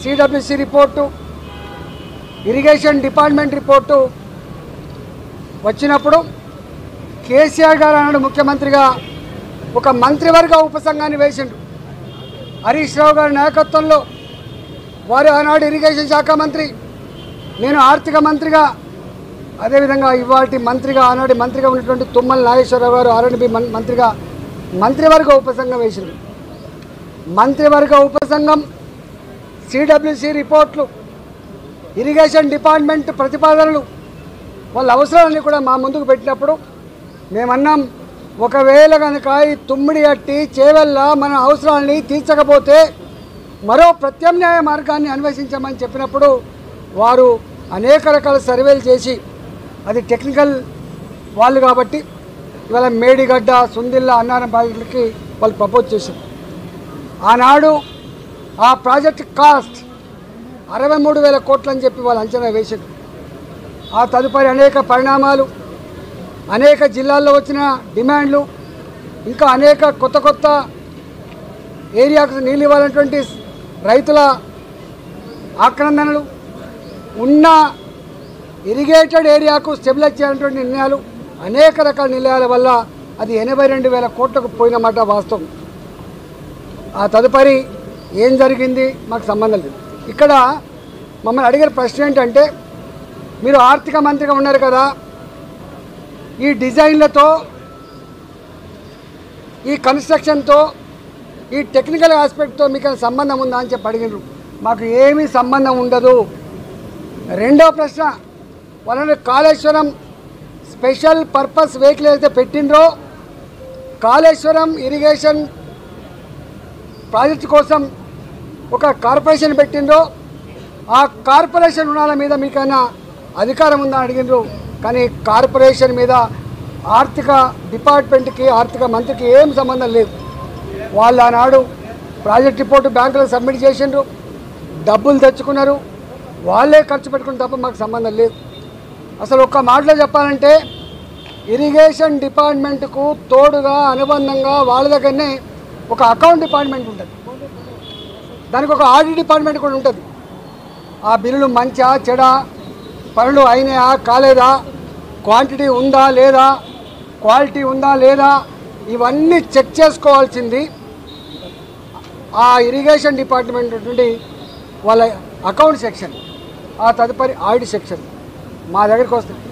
CWC report, irrigation department report వచ్చినప్పుడు కేసీఆర్ గారు అన్నాడు ముఖ్యమంత్రిగా ఒక మంత్రివర్గ ఉపసంఘాన్ని వేసిండు. హరీష్ రావు గారి నాయకత్వంలో వారు ఆనాడు ఇరిగేషన్ శాఖ మంత్రి, నేను ఆర్థిక మంత్రిగా, అదేవిధంగా ఇవాటి మంత్రిగా ఆనాటి మంత్రిగా ఉన్నటువంటి తుమ్మల నాగేశ్వరరావు గారు ఆర్ఎండ్బి మంత్రిగా మంత్రివర్గ ఉపసంఘం వేసింది. మంత్రివర్గ ఉపసంఘం సిడబ్ల్యూసి రిపోర్ట్లు, ఇరిగేషన్ డిపార్ట్మెంట్ ప్రతిపాదనలు, వాళ్ళ అవసరాలన్నీ కూడా మా ముందుకు పెట్టినప్పుడు మేమన్నాం, ఒకవేళ కనుక ఈ తుమ్మిడి అట్టి చేవెళ్ళ మన అవసరాలని తీర్చకపోతే మరో ప్రత్యామ్నాయ మార్గాన్ని అన్వేషించమని చెప్పినప్పుడు వారు అనేక రకాల సర్వేలు చేసి, అది టెక్నికల్ వాళ్ళు కాబట్టి ఇవాళ మేడిగడ్డ, సుందిల్ల, అన్నారం ప్రాజెక్టులకి వాళ్ళు ప్రపోజ్ చేశారు. ఆనాడు ఆ ప్రాజెక్ట్ కాస్ట్ 63,000 కోట్లు అని చెప్పి వాళ్ళు అంచనా వేశారు. ఆ తదుపరి అనేక పరిణామాలు, అనేక జిల్లాల్లో వచ్చిన డిమాండ్లు, ఇంకా అనేక కొత్త కొత్త ఏరియాకు నీళ్ళు ఇవ్వాలన్నటువంటి రైతుల ఆక్రందనలు, ఉన్న ఇరిగేటెడ్ ఏరియాకు స్టెబిలైజ్ చేయాలన్నటువంటి నిర్ణయాలు, అనేక రకాల నిర్ణయాల వల్ల అది 82,000 కోట్లకు పోయినమాట వాస్తవం. ఆ తదుపరి ఏం జరిగింది మాకు సంబంధం లేదు. ఇక్కడ మమ్మల్ని అడిగిన ప్రశ్న ఏంటంటే, మీరు ఆర్థిక మంత్రిగా ఉన్నారు కదా, ఈ డిజైన్లతో, ఈ కన్స్ట్రక్షన్తో, ఈ టెక్నికల్ ఆస్పెక్ట్తో మీకు సంబంధం ఉందా అని చెప్పి అడిగినారు. మాకు ఏమీ సంబంధం ఉండదు. రెండో ప్రశ్న, వాళ్ళని కాళేశ్వరం స్పెషల్ పర్పస్ వెహికల్ అయితే పెట్టిండ్రో, కాళేశ్వరం ఇరిగేషన్ ప్రాజెక్టు కోసం ఒక కార్పొరేషన్ పెట్టిండ్రో, ఆ కార్పొరేషన్ రుణాల మీద మీకైనా అధికారం ఉందని అడిగినారు. కానీ కార్పొరేషన్ మీద ఆర్థిక డిపార్ట్మెంట్కి, ఆర్థిక మంత్రికి ఏం సంబంధం లేదు. వాళ్ళు ఆనాడు ప్రాజెక్ట్ రిపోర్టు బ్యాంకులకు సబ్మిట్ చేసిండ్రు, డబ్బులు తెచ్చుకున్నారు, వాళ్ళే ఖర్చు పెట్టుకున్న తప్ప మాకు సంబంధం లేదు. అసలు ఒక్క మాటలో చెప్పాలంటే ఇరిగేషన్ డిపార్ట్మెంట్కు తోడుగా అనుబంధంగా వాళ్ళ దగ్గరనే ఒక అకౌంట్ డిపార్ట్మెంట్ ఉంటుంది, దానికి ఒక ఆడిట్ డిపార్ట్మెంట్ కూడా ఉంటుంది. ఆ బిల్లులు మంచా చెడా, పనులు అయినాయా కాలేదా, క్వాంటిటీ ఉందా లేదా, క్వాలిటీ ఉందా లేదా, ఇవన్నీ చెక్ చేసుకోవాల్సింది ఆ ఇరిగేషన్ డిపార్ట్మెంట్ నుండి వాళ్ళ అకౌంట్ సెక్షన్, ఆ తదుపరి ఆడిట్ సెక్షన్ మా దగ్గరికి వస్తుంది.